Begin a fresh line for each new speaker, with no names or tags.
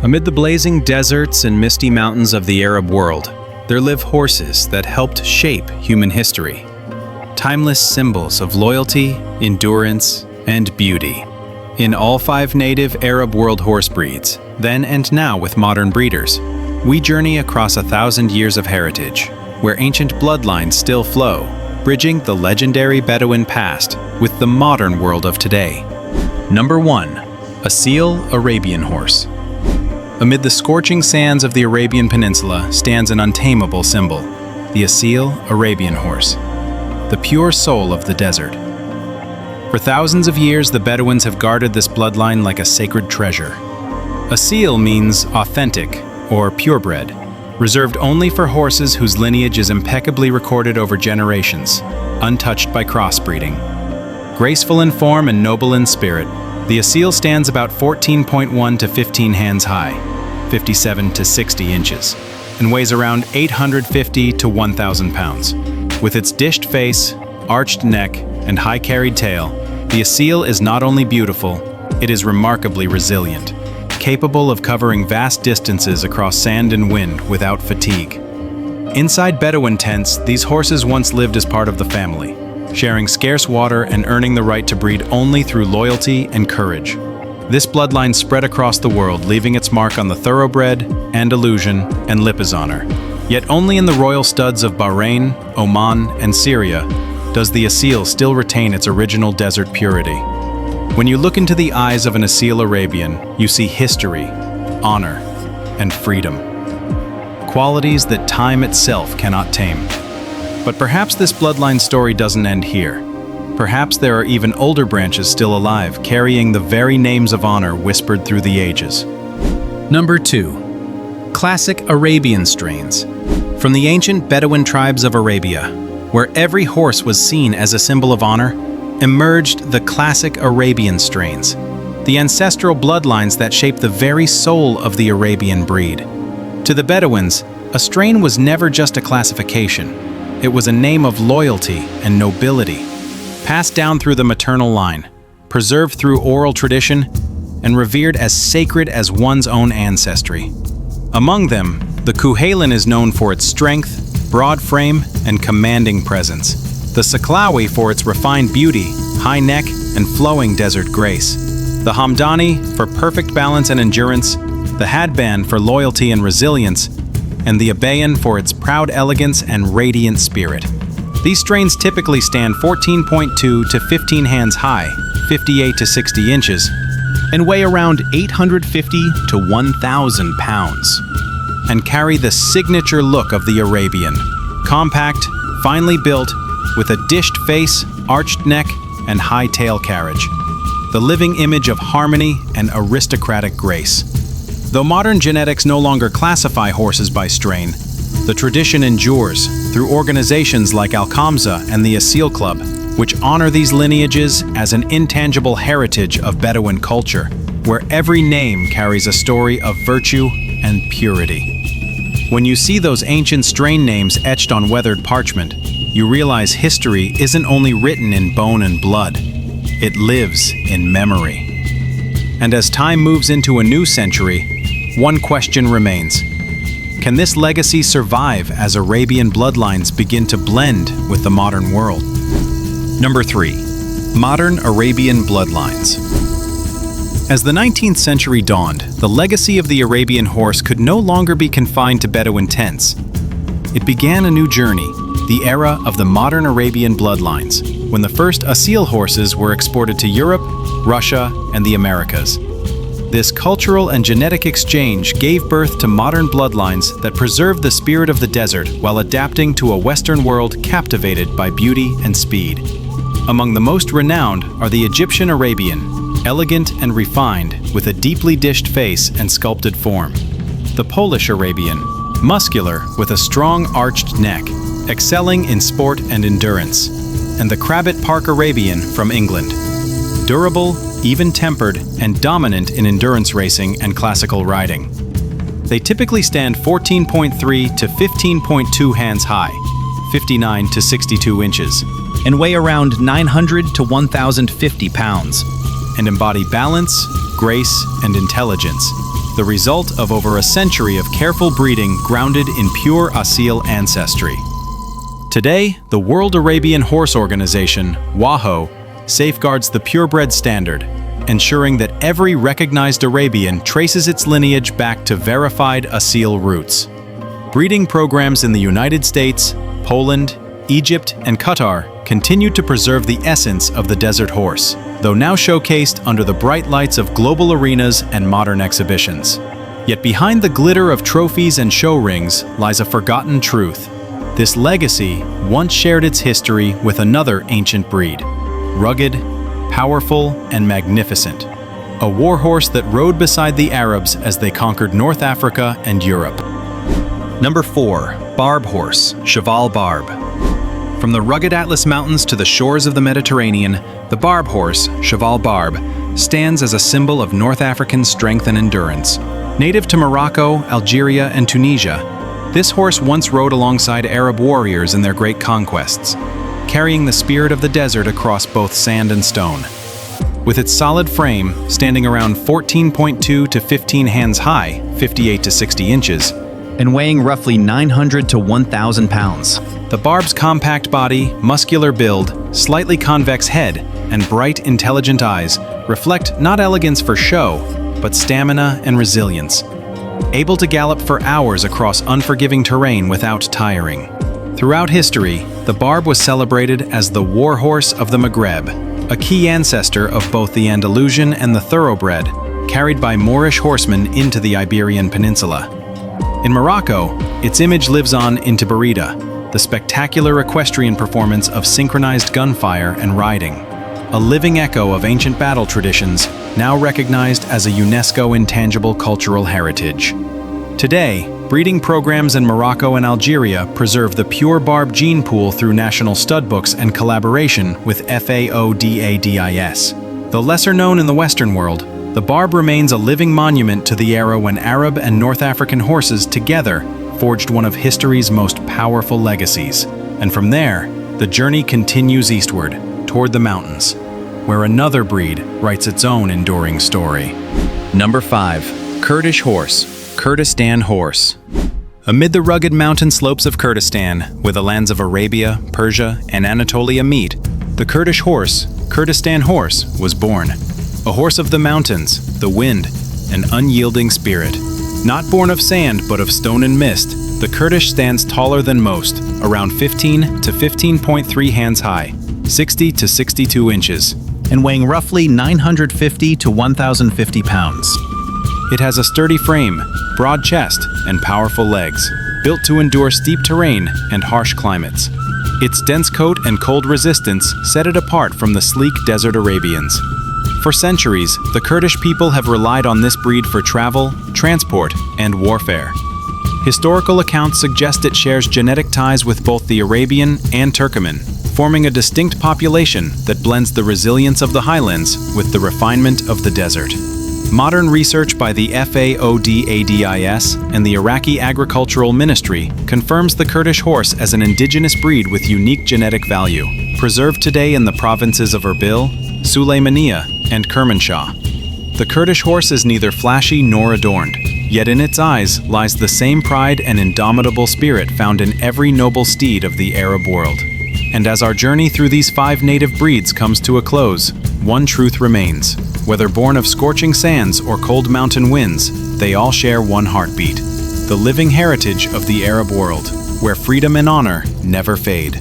Amid the blazing deserts and misty mountains of the Arab world, there live horses that helped shape human history. Timeless symbols of loyalty, endurance, and beauty. In all 5 native Arab world horse breeds, then and now with modern breeders, we journey across 1,000 years of heritage, where ancient bloodlines still flow, bridging the legendary Bedouin past with the modern world of today. Number 1. Asil Arabian horse. Amid the scorching sands of the Arabian Peninsula stands an untamable symbol, the Asil Arabian horse, the pure soul of the desert. For thousands of years, the Bedouins have guarded this bloodline like a sacred treasure. Asil means authentic or purebred, reserved only for horses whose lineage is impeccably recorded over generations, untouched by crossbreeding. Graceful in form and noble in spirit, the Asil stands about 14.1 to 15 hands high, 57 to 60 inches, and weighs around 850 to 1,000 pounds. With its dished face, arched neck, and high-carried tail, the Asil is not only beautiful, it is remarkably resilient, capable of covering vast distances across sand and wind without fatigue. Inside Bedouin tents, these horses once lived as part of the family, sharing scarce water and earning the right to breed only through loyalty and courage. This bloodline spread across the world, leaving its mark on the thoroughbred, Andalusian, and Lipizzan honor. Yet only in the royal studs of Bahrain, Oman, and Syria does the Asil still retain its original desert purity. When you look into the eyes of an Asil Arabian, you see history, honor, and freedom. Qualities that time itself cannot tame. But perhaps this bloodline story doesn't end here. Perhaps there are even older branches still alive, carrying the very names of honor whispered through the ages. Number 2. Classic Arabian strains. From the ancient Bedouin tribes of Arabia, where every horse was seen as a symbol of honor, emerged the classic Arabian strains, the ancestral bloodlines that shaped the very soul of the Arabian breed. To the Bedouins, a strain was never just a classification. It was a name of loyalty and nobility, passed down through the maternal line, preserved through oral tradition, and revered as sacred as one's own ancestry. Among them, the Kuhalan is known for its strength, broad frame, and commanding presence. The Saklawi for its refined beauty, high neck, and flowing desert grace. The Hamdani for perfect balance and endurance, the Hadban for loyalty and resilience, and the Abayan for its proud elegance and radiant spirit. These strains typically stand 14.2 to 15 hands high, 58 to 60 inches, and weigh around 850 to 1,000 pounds, and carry the signature look of the Arabian, compact, finely built, with a dished face, arched neck, and high tail carriage, the living image of harmony and aristocratic grace. Though modern genetics no longer classify horses by strain, the tradition endures through organizations like Al-Kamsa and the Asil Club, which honor these lineages as an intangible heritage of Bedouin culture, where every name carries a story of virtue and purity. When you see those ancient strain names etched on weathered parchment, you realize history isn't only written in bone and blood, it lives in memory. And as time moves into a new century, one question remains. Can this legacy survive as Arabian bloodlines begin to blend with the modern world? Number 3. Modern Arabian bloodlines. As the 19th century dawned, the legacy of the Arabian horse could no longer be confined to Bedouin tents. It began a new journey, the era of the modern Arabian bloodlines, when the first Asil horses were exported to Europe, Russia, and the Americas. This cultural and genetic exchange gave birth to modern bloodlines that preserved the spirit of the desert while adapting to a Western world captivated by beauty and speed. Among the most renowned are the Egyptian Arabian, elegant and refined, with a deeply dished face and sculpted form. The Polish Arabian, muscular with a strong arched neck, excelling in sport and endurance. And the Crabbit Park Arabian from England, durable, even-tempered, and dominant in endurance racing and classical riding. They typically stand 14.3 to 15.2 hands high, 59 to 62 inches, and weigh around 900 to 1,050 pounds, and embody balance, grace, and intelligence, the result of over a century of careful breeding grounded in pure Asil ancestry. Today, the World Arabian Horse Organization, WAHO, safeguards the purebred standard, ensuring that every recognized Arabian traces its lineage back to verified Asil roots. Breeding programs in the United States, Poland, Egypt, and Qatar continue to preserve the essence of the desert horse, though now showcased under the bright lights of global arenas and modern exhibitions. Yet behind the glitter of trophies and show rings lies a forgotten truth. This legacy once shared its history with another ancient breed, rugged, powerful, and magnificent. A warhorse that rode beside the Arabs as they conquered North Africa and Europe. Number 4. Barb horse, Cheval Barb. From the rugged Atlas Mountains to the shores of the Mediterranean, the Barb horse, Cheval Barb, stands as a symbol of North African strength and endurance. Native to Morocco, Algeria, and Tunisia, this horse once rode alongside Arab warriors in their great conquests, carrying the spirit of the desert across both sand and stone. With its solid frame, standing around 14.2 to 15 hands high, 58 to 60 inches, and weighing roughly 900 to 1,000 pounds. The Barb's compact body, muscular build, slightly convex head, and bright, intelligent eyes reflect not elegance for show, but stamina and resilience. Able to gallop for hours across unforgiving terrain without tiring. Throughout history, the Barb was celebrated as the war horse of the Maghreb, a key ancestor of both the Andalusian and the thoroughbred, carried by Moorish horsemen into the Iberian Peninsula. In Morocco, its image lives on into Berida, the spectacular equestrian performance of synchronized gunfire and riding, a living echo of ancient battle traditions now recognized as a UNESCO intangible cultural heritage. Today, breeding programs in Morocco and Algeria preserve the pure Barb gene pool through national stud books and collaboration with FAODADIS. Though lesser known in the Western world, the Barb remains a living monument to the era when Arab and North African horses together forged one of history's most powerful legacies. And from there, the journey continues eastward, toward the mountains, where another breed writes its own enduring story. Number 5. Kurdish horse, Kurdistan horse. Amid the rugged mountain slopes of Kurdistan, where the lands of Arabia, Persia, and Anatolia meet, the Kurdish horse, Kurdistan horse, was born. A horse of the mountains, the wind, an unyielding spirit. Not born of sand, but of stone and mist, the Kurdish stands taller than most, around 15 to 15.3 hands high, 60 to 62 inches, and weighing roughly 950 to 1,050 pounds. It has a sturdy frame, broad chest, and powerful legs, built to endure steep terrain and harsh climates. Its dense coat and cold resistance set it apart from the sleek desert Arabians. For centuries, the Kurdish people have relied on this breed for travel, transport, and warfare. Historical accounts suggest it shares genetic ties with both the Arabian and Turkoman, forming a distinct population that blends the resilience of the highlands with the refinement of the desert. Modern research by the FAODADIS and the Iraqi Agricultural Ministry confirms the Kurdish horse as an indigenous breed with unique genetic value, preserved today in the provinces of Erbil, Sulaymaniyah, and Kermanshah. The Kurdish horse is neither flashy nor adorned, yet in its eyes lies the same pride and indomitable spirit found in every noble steed of the Arab world. And as our journey through these 5 native breeds comes to a close, one truth remains. Whether born of scorching sands or cold mountain winds, they all share one heartbeat, the living heritage of the Arab world, where freedom and honor never fade.